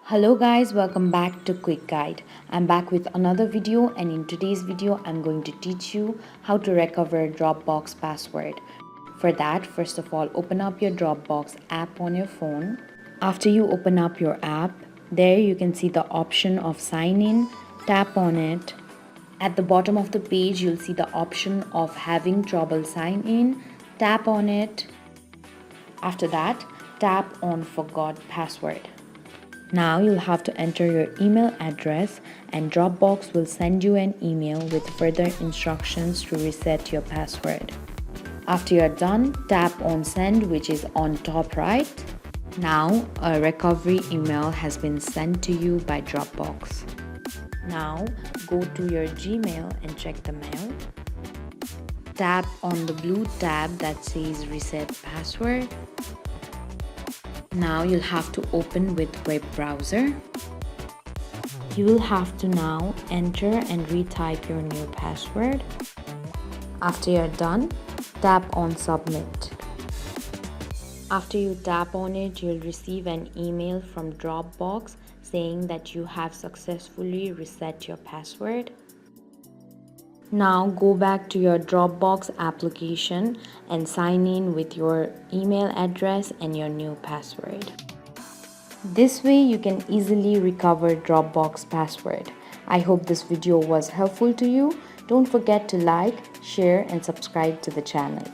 Hello guys, welcome back to Quick Guide. I'm back with another video, and in today's video I'm going to teach you how to recover Dropbox password. For that, first of all, open up your Dropbox app on your phone. After you open up your app, there you can see the option of sign in. Tap on it. At the bottom of the page you'll see the option of having trouble sign in. Tap on it. After that, tap on forgot password. Now you'll have to enter your email address and Dropbox will send you an email with further instructions to reset your password. After you're done, tap on send, which is on top right. Now a recovery email has been sent to you by Dropbox. Now go to your Gmail and check the mail. Tap on the blue tab that says reset password. Now you'll have to open with web browser. You will have to now enter and retype your new password. After you're done, tap on submit. After you tap on it, you'll receive an email from Dropbox saying that you have successfully reset your password. Now go back to your Dropbox application and sign in with your email address and your new password. This way you can easily recover Dropbox password. I hope this video was helpful to you. Don't forget to like, share and subscribe to the channel.